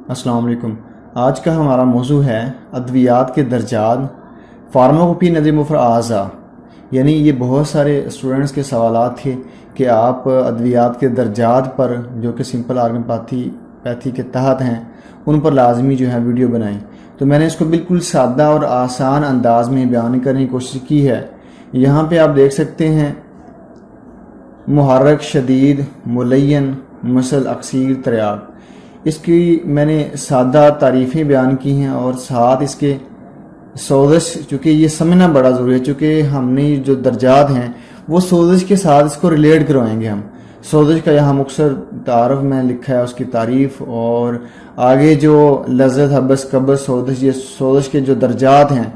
السلام علیکم۔ آج کا ہمارا موضوع ہے ادویات کے درجات، فارماکوپی نظر مفر اعضاء۔ یعنی یہ بہت سارے اسٹوڈنٹس کے سوالات تھے کہ آپ ادویات کے درجات پر جو کہ سمپل آرگن پیتھی کے تحت ہیں ان پر لازمی جو ہے ویڈیو بنائیں۔ تو میں نے اس کو بالکل سادہ اور آسان انداز میں بیان کرنے کی کوشش کی ہے۔ یہاں پہ آپ دیکھ سکتے ہیں محرک، شدید، ملین، مسل، اکثیر، تریاق۔ اس کی میں نے سادہ تعریفیں بیان کی ہیں اور ساتھ اس کے سوزش، چونکہ یہ سمجھنا بڑا ضروری ہے، چونکہ ہم نے جو درجات ہیں وہ سوزش کے ساتھ اس کو ریلیٹ کروائیں گے۔ ہم سوزش کا یہاں مختصر تعارف میں لکھا ہے، اس کی تعریف، اور آگے جو لذت، حبس، قبض، سوزش، یہ سوزش کے جو درجات ہیں،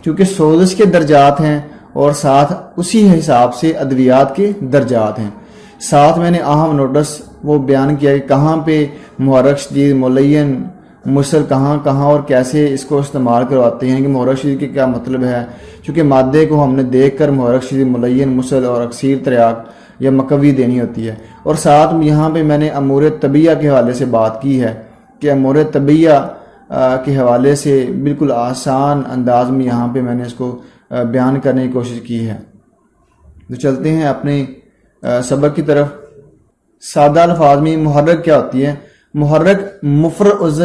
چونکہ سوزش کے درجات ہیں اور ساتھ اسی حساب سے ادویات کے درجات ہیں۔ ساتھ میں نے اہم نوٹس وہ بیان کیا کہ کہاں پہ محرک، شدید، ملین، مسل کہاں اور کیسے اس کو استعمال کرواتے ہیں، کہ محرک شدید کے کیا مطلب ہے، چونکہ مادے کو ہم نے دیکھ کر محرک، شدید، ملین، مسل اور اکثیر، تریاق یا مکوی دینی ہوتی ہے۔ اور ساتھ یہاں پہ میں نے امور طبیعہ کے حوالے سے بات کی ہے کہ امور طبیعہ کے حوالے سے بالکل آسان انداز میں یہاں پہ میں نے اس کو بیان کرنے کی کوشش کی ہے۔ تو چلتے ہیں اپنے سبق کی طرف۔ سادہ الفاظ میں محرک کیا ہوتی ہے؟ محرک مفرد عضو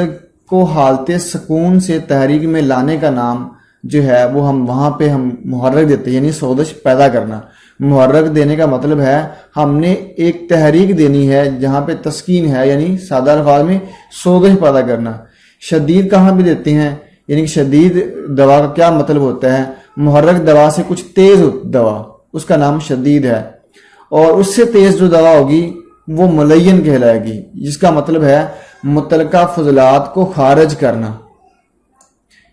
کو حالت سکون سے تحریک میں لانے کا نام جو ہے وہ ہم وہاں پہ ہم محرک دیتے ہیں، یعنی سوزش پیدا کرنا۔ محرک دینے کا مطلب ہے ہم نے ایک تحریک دینی ہے جہاں پہ تسکین ہے، یعنی سادہ الفاظ میں سوزش پیدا کرنا۔ شدید کہاں بھی دیتے ہیں، یعنی شدید دوا کا کیا مطلب ہوتا ہے؟ محرک دوا سے کچھ تیز دوا، اس کا نام شدید ہے، اور اس سے تیز جو دوا ہوگی وہ ملین کہلائے گی، جس کا مطلب ہے متعلقہ فضلات کو خارج کرنا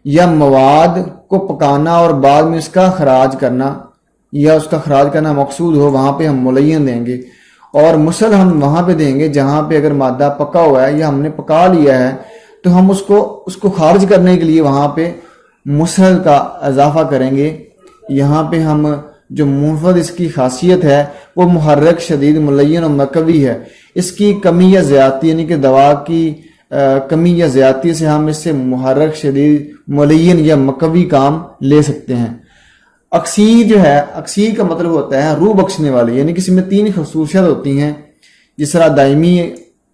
یا مواد کو پکانا اور بعد میں اس کا خراج کرنا، یا اس کا خراج کرنا مقصود ہو، وہاں پہ ہم ملین دیں گے۔ اور مسل ہم وہاں پہ دیں گے جہاں پہ اگر مادہ پکا ہوا ہے یا ہم نے پکا لیا ہے تو ہم اس کو خارج کرنے کے لیے وہاں پہ مسل کا اضافہ کریں گے۔ یہاں پہ ہم جو منفرد اس کی خاصیت ہے وہ محرک، شدید، ملین اور مکوی ہے۔ اس کی کمی یا زیادتی، یعنی کہ دوا کی کمی یا زیادتی سے ہم اس سے محرک، شدید، ملین یا مکوی کام لے سکتے ہیں۔ اکثیر جو ہے، اکثیر کا مطلب ہوتا ہے روح بخشنے والی، یعنی کسی میں 3 خصوصیت ہوتی ہیں، جس طرح دائمی،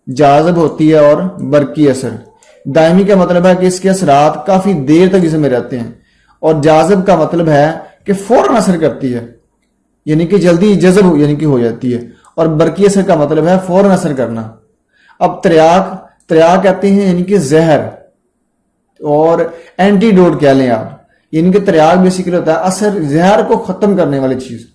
جاذب ہوتی ہے اور برقی اثر۔ دائمی کا مطلب ہے کہ اس کے اثرات کافی دیر تک جسم میں رہتے ہیں، اور جاذب کا مطلب ہے کہ فوراً اثر کرتی ہے، یعنی کہ جلدی جذب یعنی کہ ہو جاتی ہے، اور برقی اثر کا مطلب ہے فوراً اثر کرنا۔ اب تریاق کہتے ہیں یعنی کہ زہر، اور اینٹی ڈوٹ کہہ لیں آپ، یعنی کہ تریاق بیسیکلی ہوتا ہے اثر، زہر کو ختم کرنے والی چیز،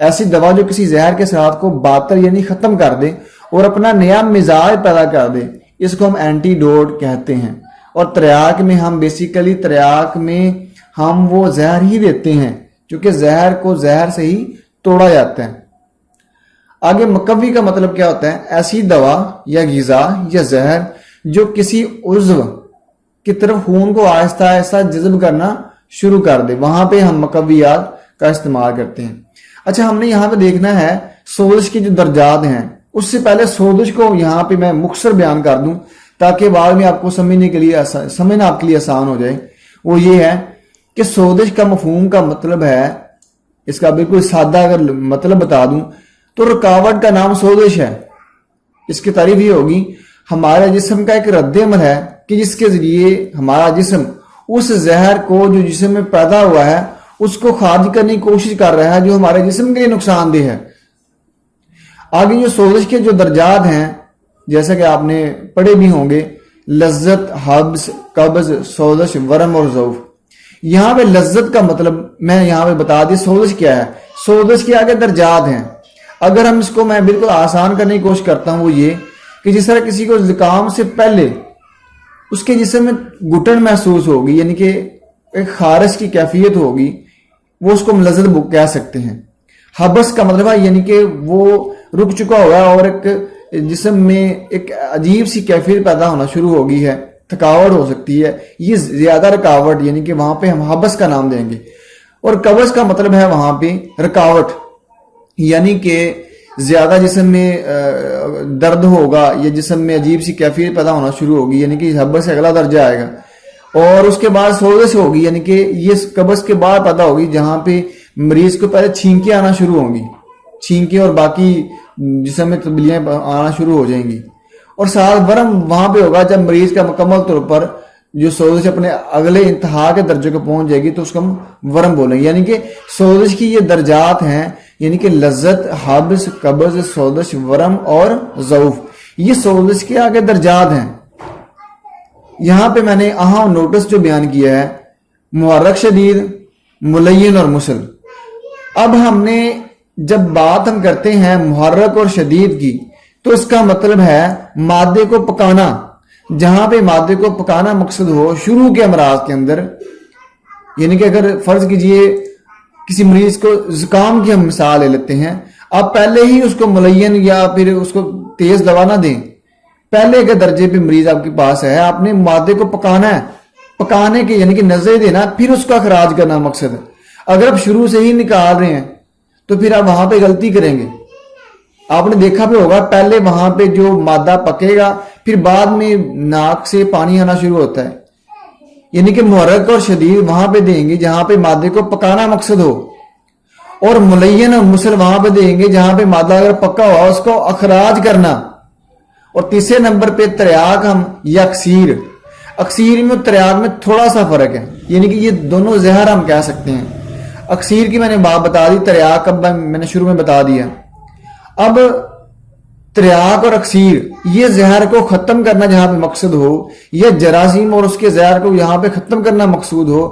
ایسی دوا جو کسی زہر کے اثرات کو باطل یعنی ختم کر دے اور اپنا نیا مزاج پیدا کر دے، اس کو ہم اینٹی ڈوٹ کہتے ہیں۔ اور تریاق میں ہم بیسیکلی تریاق میں ہم وہ زہر ہی دیتے ہیں کیونکہ زہر کو زہر سے ہی توڑا جاتا ہے۔ آگے مکوی کا مطلب کیا ہوتا ہے؟ ایسی دوا یا غذا یا زہر جو کسی عضو کی طرف خون کو آہستہ آہستہ جذب کرنا شروع کر دے، وہاں پہ ہم مکویات کا استعمال کرتے ہیں۔ اچھا، ہم نے یہاں پہ دیکھنا ہے سوزش کے جو درجات ہیں۔ اس سے پہلے سوزش کو یہاں پہ میں مختصر بیان کر دوں تاکہ بعد میں آپ کو سمجھنا آپ کے لیے آسان ہو جائے۔ وہ یہ ہے کہ سوزش کا مفہوم کا مطلب ہے، اس کا بالکل سادہ اگر مطلب بتا دوں تو رکاوٹ کا نام سوزش ہے۔ اس کی تعریف یہ ہوگی، ہمارے جسم کا ایک رد عمل ہے کہ جس کے ذریعے ہمارا جسم اس زہر کو جو جسم میں پیدا ہوا ہے اس کو خارج کرنے کی کوشش کر رہا ہے جو ہمارے جسم کے لیے نقصان دہ ہے۔ آگے جو سوزش کے جو درجات ہیں جیسا کہ آپ نے پڑھے بھی ہوں گے، لذت، حبس، قبض، سوزش، ورم اور ضعف۔ یہاں پہ لذت کا مطلب میں یہاں پہ بتا دی، سوزش کیا ہے؟ سوزش کے آگے درجات ہیں۔ اگر ہم اس کو میں بالکل آسان کرنے کی کوشش کرتا ہوں وہ یہ کہ جس طرح کسی کو زکام سے پہلے اس کے جسم میں گھٹن محسوس ہوگی، یعنی کہ ایک خارش کی کیفیت ہوگی، وہ اس کو لذت کہہ سکتے ہیں۔ حبس کا مطلب ہے یعنی کہ وہ رک چکا ہوگا اور ایک جسم میں ایک عجیب سی کیفیت پیدا ہونا شروع ہو گئی ہے، تھکاوٹ ہو سکتی ہے، یہ زیادہ رکاوٹ، یعنی کہ وہاں پہ ہم حبس کا نام دیں گے۔ اور قبض کا مطلب ہے وہاں پہ رکاوٹ، یعنی کہ زیادہ جسم میں درد ہوگا یا جسم میں عجیب سی کیفیت پیدا ہونا شروع ہوگی، یعنی کہ حبس سے اگلا درجہ آئے گا، اور اس کے بعد سوزش ہوگی، یعنی کہ یہ قبض کے بعد پیدا ہوگی جہاں پہ مریض کو پہلے چھینکیں آنا شروع ہوں گی، چھینکیں اور باقی جسم میں تبدیلیاں آنا شروع ہو جائیں گی، اور ساتھ ورم وہاں پہ ہوگا جب مریض کا مکمل طور پر جو سوزش اپنے اگلے انتہا کے درجے کو پہنچ جائے گی تو اس کو ہم ورم بولیں گے۔ یعنی کہ سوزش کی یہ درجات ہیں، یعنی کہ لذت، حبس، قبض، سوزش، ورم اور ضعف، یہ سوزش کے آگے درجات ہیں۔ یہاں پہ میں نے اہم نوٹس جو بیان کیا ہے، محرک شدید، ملین اور مسل۔ اب ہم نے جب بات ہم کرتے ہیں محرک اور شدید کی تو اس کا مطلب ہے مادے کو پکانا، جہاں پہ مادے کو پکانا مقصد ہو شروع کے امراض کے اندر، یعنی کہ اگر فرض کیجئے کسی مریض کو زکام کی ہم مثال لے لیتے ہیں، آپ پہلے ہی اس کو ملین یا پھر اس کو تیز دوا نہ دیں، پہلے کے درجے پہ مریض آپ کے پاس ہے، آپ نے مادے کو پکانا ہے، پکانے کے یعنی کہ نظر دینا، پھر اس کا اخراج کرنا مقصد ہے۔ اگر آپ شروع سے ہی نکال رہے ہیں تو پھر آپ وہاں پہ غلطی کریں گے۔ آپ نے دیکھا بھی ہوگا پہلے وہاں پہ جو مادہ پکے گا پھر بعد میں ناک سے پانی آنا شروع ہوتا ہے، یعنی کہ محرک اور شدید وہاں پہ دیں گے جہاں پہ مادے کو پکانا مقصد ہو، اور ملین اور مسل وہاں پہ دیں گے جہاں پہ مادہ اگر پکا ہوا اس کو اخراج کرنا۔ اور تیسرے نمبر پہ تریاک ہم یا اکسیر، اکسیر میں اور تریاک میں تھوڑا سا فرق ہے، یعنی کہ یہ دونوں زہر ہم کہہ سکتے ہیں۔ اکسیر کی میں نے بات بتا دی، تریاک اب میں نے شروع میں بتا دیا۔ اب تریاک اور اکسیر یہ زہر کو ختم کرنا جہاں پہ مقصد ہو، یا جراثیم اور اس کے زہر کو یہاں پہ ختم کرنا مقصود ہو،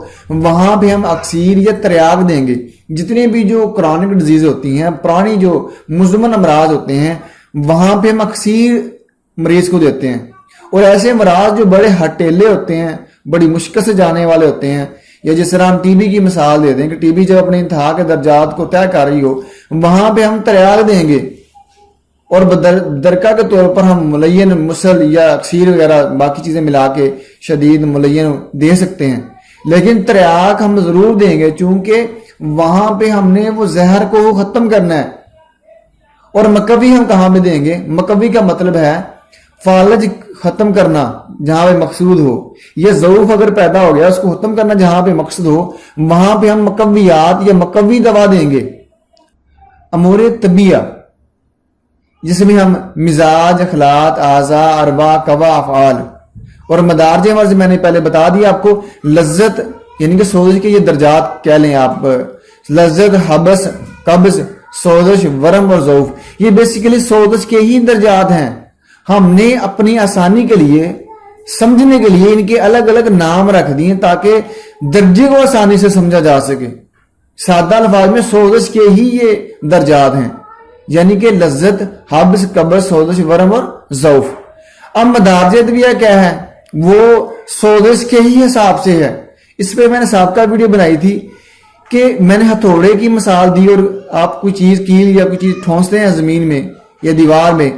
وہاں پہ ہم اکسیر یا تریاک دیں گے۔ جتنے بھی جو کرونک ڈیزیز ہوتی ہیں، پرانی جو مزمن امراض ہوتے ہیں، وہاں پہ ہم اکسیر مریض کو دیتے ہیں۔ اور ایسے امراض جو بڑے ہٹیلے ہوتے ہیں، بڑی مشکل سے جانے والے ہوتے ہیں، یا جس طرح ہم ٹی بی کی مثال دے دیں کہ ٹی بی جب اپنے انتہا کے درجات کو طے کر رہی ہو، وہاں پہ ہم تریاک دیں گے، اور درکا کے طور پر ہم ملین، مسل یا اکسیر وغیرہ باقی چیزیں ملا کے شدید، ملین دے سکتے ہیں، لیکن تریاک ہم ضرور دیں گے چونکہ وہاں پہ ہم نے وہ زہر کو ختم کرنا ہے۔ اور مکوی ہم کہاں پہ دیں گے؟ مکوی کا مطلب ہے فالج ختم کرنا جہاں پہ مقصود ہو، یہ ضعف اگر پیدا ہو گیا اس کو ختم کرنا جہاں پہ مقصد ہو، وہاں پہ ہم مکویات یا مکوی دوا دیں گے۔ امور طبیعہ جس میں ہم مزاج، اخلاق، اعضاء، ارواح، قوا، افعال اور مدارج مرض میں نے پہلے بتا دیا آپ کو۔ لذت یعنی کہ سوزش کے یہ درجات کہہ لیں آپ، لذت، حبس، قبض، سوزش، ورم اور ضعف، یہ بیسیکلی سوزش کے ہی درجات ہیں۔ ہم نے اپنی آسانی کے لیے، سمجھنے کے لیے ان کے الگ الگ نام رکھ دیے تاکہ درجے کو آسانی سے سمجھا جا سکے۔ سادہ الفاظ میں سوزش کے ہی یہ درجات ہیں، یعنی کہ لذت، حبس، قبض، سوزش، ورم اور ضعف۔ اب مدارج ادویہ کیا ہے؟ وہ سوزش کے ہی حساب سے ہے۔ اس پہ میں نے سابقہ ویڈیو بنائی تھی کہ میں نے ہتھوڑے کی مثال دی، اور آپ کوئی چیز کیل یا کوئی چیز ٹھونستے ہیں زمین میں یا دیوار میں،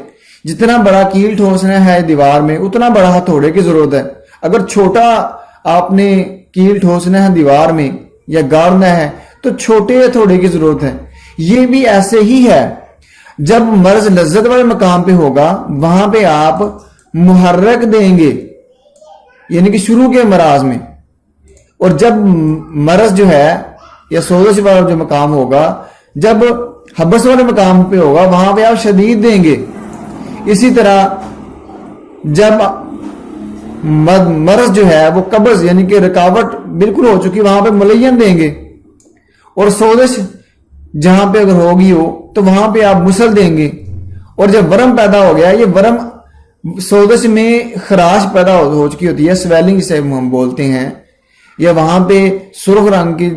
جتنا بڑا کیل ٹھونسنا ہے دیوار میں اتنا بڑا ہتھوڑے کی ضرورت ہے۔ اگر چھوٹا آپ نے کیل ٹھونسنا ہے دیوار میں یا گاڑنا ہے تو چھوٹے ہتھوڑے کی ضرورت ہے۔ یہ بھی ایسے ہی ہے، جب مرض لذت والے مقام پہ ہوگا وہاں پہ آپ محرک دیں گے، یعنی کہ شروع کے امراض میں، اور جب مرض جو ہے یا سوزش والا جو مقام ہوگا، جب حبس والے مقام پہ ہوگا وہاں پہ آپ شدید دیں گے۔ اسی طرح جب مرض جو ہے وہ قبض یعنی کہ رکاوٹ بالکل ہو چکی وہاں پہ ملین دیں گے، اور سوزش جہاں پہ اگر ہوگی ہو تو وہاں پہ آپ مسل دیں گے۔ اور جب ورم پیدا ہو گیا، یہ ورم سوزش میں خراش پیدا ہو چکی ہوتی ہے، سویلنگ سے ہم بولتے ہیں، یا وہاں پہ سرخ رنگ کی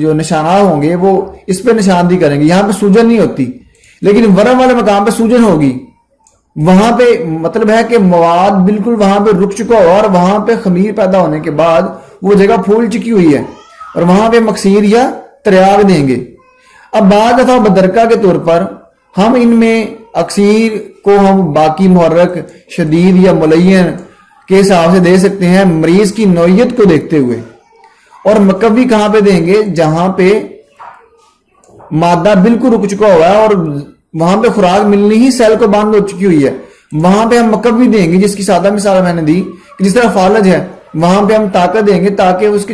جو نشانات ہوں گے وہ اس پہ نشاندہی کریں گے، یہاں پہ سوجن نہیں ہوتی، لیکن ورم والے مقام پہ سوجن ہوگی۔ وہاں پہ مطلب ہے کہ مواد بالکل وہاں پہ رک چکا ہو، اور وہاں پہ خمیر پیدا ہونے کے بعد وہ جگہ پھول چکی ہوئی ہے، اور وہاں پہ مکسیر یا تریاک دیں گے۔ اب بعض دفعہ بدرکہ کے طور پر ہم ان میں اکسیر کو ہم باقی محرک، شدید یا ملین کے حساب سے دے سکتے ہیں مریض کی نوعیت کو دیکھتے ہوئے۔ اور مکوی کہاں پہ دیں گے؟ جہاں پہ مادہ بالکل رک چکا ہوا ہے اور وہاں پہ خوراک ملنی ہی سیل کو بند ہو چکی ہوئی ہے، وہاں پہ ہم مکبی دیں گے، جس کی سادہ مثال میں نے دی کہ جس طرح فالج ہے وہاں پہ ہم طاقت دیں گے تاکہ اس کی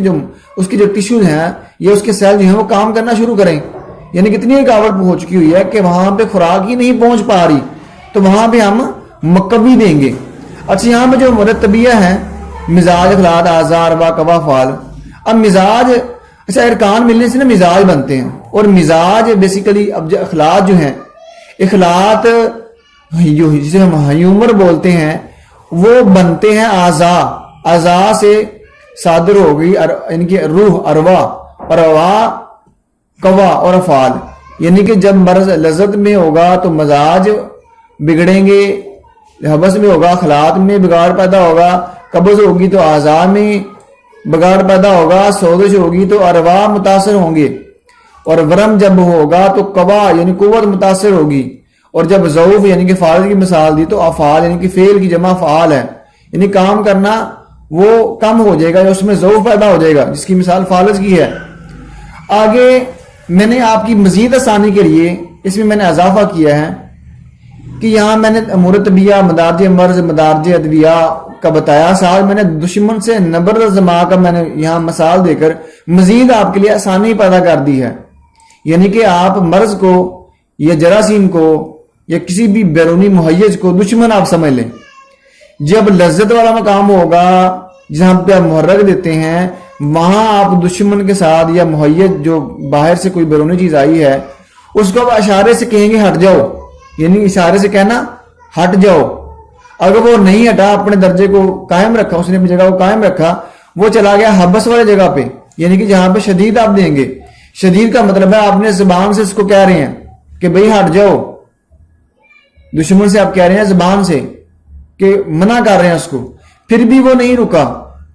جو ٹیشوز ہیں یا اس کے سیل جو ہیں وہ کام کرنا شروع کریں. یعنی کتنی رکاوٹ ہو چکی ہوئی ہے کہ وہاں پہ خوراک ہی نہیں پہنچ پا رہی، تو وہاں پہ ہم مکبی دیں گے. اچھا یہاں پہ جو مرتبیہ ہیں مزاج، اخلاق، اعضاء، اربع، قوا، افعال. اب مزاج، اچھا ارکان ملنے سے نا مزاج بنتے ہیں، اور مزاج بیسیکلی اب جو اخلاق جو ہیں، اخلاق جسے ہم ہیومر بولتے ہیں، وہ بنتے ہیں اعضاء سے صادر ہو گئی، ان کی روح، ارواح، قوا اور افعال. یعنی کہ جب مرض لذت میں ہوگا تو مزاج بگڑیں گے، حبس میں ہوگا اخلاق میں بگاڑ پیدا ہوگا، قبض ہوگی تو اعضاء میں بگاڑ پیدا ہوگا، سوزش ہوگی تو ارواح متاثر ہوں گے، اور ورم جب ہوگا تو قوا یعنی قوت متاثر ہوگی، اور جب ضعف یعنی کہ فارغ کی مثال دی تو افعال یعنی کہ فعل کی جمع فعال ہے، یعنی کام کرنا وہ کم ہو جائے گا یا اس میں ضعف پیدا ہو جائے گا، جس کی مثال فالج کی ہے. آگے میں نے آپ کی مزید آسانی کے لیے اس میں نے اضافہ کیا ہے کہ یہاں میں نے امور طبیہ، مدارج مرض، مدارج ادویہ کا بتایا، ساتھ میں نے دشمن سے نبرد زما کا میں نے یہاں مثال دے کر مزید آپ کے لیے آسانی پیدا کر دی ہے. یعنی کہ آپ مرض کو یا جراثیم کو یا کسی بھی بیرونی مہیج کو دشمن آپ سمجھ لیں. جب لذت والا مقام ہوگا جہاں پہ آپ محرک دیتے ہیں، وہاں آپ دشمن کے ساتھ یا مہیج جو باہر سے کوئی بیرونی چیز آئی ہے اس کو آپ اشارے سے کہیں گے ہٹ جاؤ، یعنی اشارے سے کہنا ہٹ جاؤ. اگر وہ نہیں ہٹا، اپنے درجے کو قائم رکھا، اس نے اپنی جگہ کو قائم رکھا، وہ چلا گیا حبس والے جگہ پہ، یعنی کہ جہاں پہ شدید آپ دیں گے. شدید کا مطلب ہے آپ نے زبان سے اس کو کہہ رہے ہیں کہ بھئی ہٹ جاؤ. دشمن سے آپ کہہ رہے ہیں زبان سے کہ منع کر رہے ہیں اس کو، پھر بھی وہ نہیں رکا،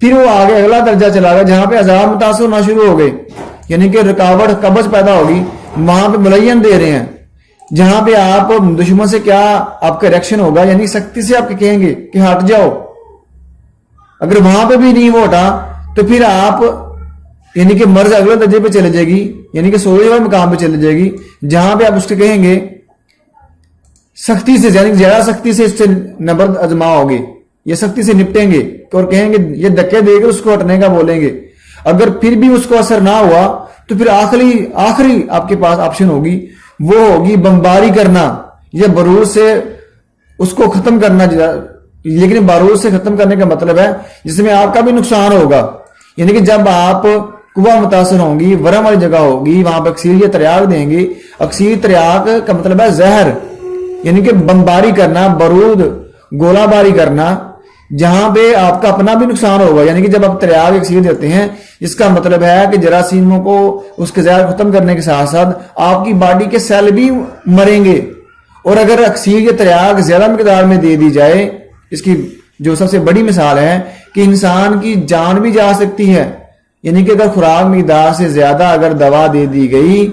پھر وہ آگے اگلا درجہ چلا گیا جہاں پہ اعضاء متاثر ہونا شروع ہو گئے، یعنی کہ رکاوٹ، قبض پیدا ہوگی. وہاں پہ ملین دے رہے ہیں جہاں پہ آپ دشمن سے کیا آپ کا ریئیکشن ہوگا، یعنی سختی سے آپ کہیں گے کہ ہٹ جاؤ. اگر وہاں پہ بھی نہیں وہ ہٹا تو پھر آپ یعنی کہ مرض اگلے درجے پہ چلے جائے گی، یعنی کہ سوئے ہوئے مقام پہ چلے جائے گی جہاں پہ آپ اس کو کہیں گے سختی سے، یعنی زیادہ سختی سے اس سے نبرد ازما ہوگے، یہ سختی سے نپٹیں گے اور کہیں گے یہ دھکے دے کے اس کو ہٹنے کا بولیں گے. اگر پھر بھی اس کو اثر نہ ہوا تو پھر آخری آپ کے پاس آپشن ہوگی، وہ ہوگی بمباری کرنا یا بارود سے اس کو ختم کرنا. لیکن بارود سے ختم کرنے کا مطلب ہے جس میں آپ کا بھی نقصان ہوگا، یعنی کہ جب آپ قوا متاثر ہوں گی، ورم والی جگہ ہوگی، وہاں پہ اکسیر یا تریاق دیں گے. اکسیر تریاق کا مطلب ہے زہر، یعنی کہ بمباری کرنا، بارود، گولہ باری کرنا، جہاں پہ آپ کا اپنا بھی نقصان ہوگا. یعنی کہ جب آپ تریاق اکسیر دیتے ہیں اس کا مطلب ہے کہ جراثیموں کو اس کے زہر ختم کرنے کے ساتھ ساتھ آپ کی باڈی کے سیل بھی مریں گے. اور اگر اکسیر یا تریاق زیادہ مقدار میں دے دی جائے، اس کی جو سب سے بڑی مثال ہے کہ انسان کی جان بھی جا سکتی ہے. یعنی کہ اگر خوراک مقدار سے زیادہ اگر دوا دے دی گئی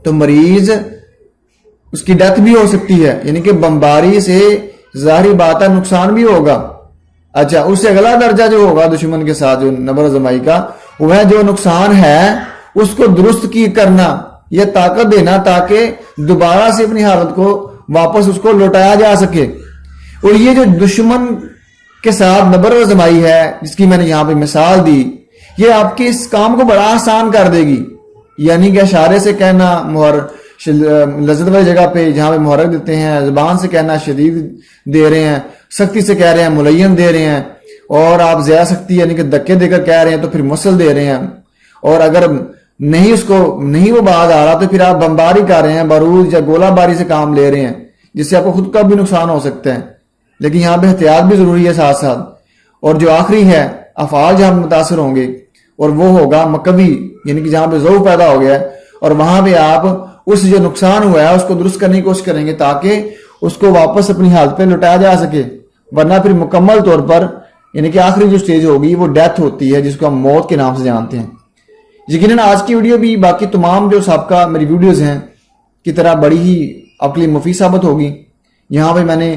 تو مریض اس کی ڈیتھ بھی ہو سکتی ہے. یعنی کہ بمباری سے ظاہری بات ہے نقصان بھی ہوگا. اچھا اس سے اگلا درجہ جو ہوگا دشمن کے ساتھ جو نبر زمائی کا، وہ جو نقصان ہے اس کو درست کی کرنا یا طاقت دینا تاکہ دوبارہ سے اپنی حالت کو واپس اس کو لوٹایا جا سکے. اور یہ جو دشمن کے ساتھ نبر زمائی ہے جس کی میں نے یہاں پہ مثال دی، یہ آپ کے اس کام کو بڑا آسان کر دے گی. یعنی کہ اشارے سے کہنا لذت والی جگہ پہ جہاں پہ محرک دیتے ہیں، زبان سے کہنا شدید دے رہے ہیں، سختی سے کہہ رہے ہیں ملین دے رہے ہیں، اور آپ زیادہ سختی یعنی کہ دھکے دے کر کہہ رہے ہیں تو پھر مسل دے رہے ہیں. اور اگر نہیں وہ بات آ رہا تو پھر آپ بمباری کر رہے ہیں، بارود یا گولہ باری سے کام لے رہے ہیں جس سے آپ کو خود کا بھی نقصان ہو سکتا ہے. لیکن یہاں پہ احتیاط بھی ضروری ہے ساتھ ساتھ. اور جو آخری ہے افعال جہاں متاثر ہوں گے، اور وہ ہوگا مکبی، یعنی کہ جہاں پہ ضعف پیدا ہو گیا ہے، اور وہاں پہ آپ اس جو نقصان ہوا ہے اس کو درست کرنے کی کوشش کریں گے تاکہ اس کو واپس اپنی حالت پہ لوٹایا جا سکے. ورنہ پھر مکمل طور پر یعنی کہ آخری جو سٹیج ہوگی وہ ڈیتھ ہوتی ہے، جس کو ہم موت کے نام سے جانتے ہیں. یقیناً آج کی ویڈیو بھی باقی تمام جو سابقہ میری ویڈیوز ہیں کی طرح بڑی ہی آپ کے لیے مفید ثابت ہوگی. یہاں پہ میں نے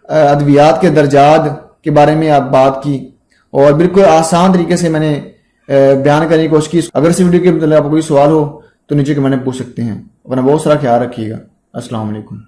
ادویات کے درجات کے بارے میں آپ بات کی اور بالکل آسان طریقے سے میں نے بیان کرنے کی کوشش کی. اگر اس ویڈیو کے متعلق آپ کو کوئی سوال ہو تو نیچے کمنٹ میں پوچھ سکتے ہیں. اپنا بہت سارا خیال رکھیے گا. السلام علیکم.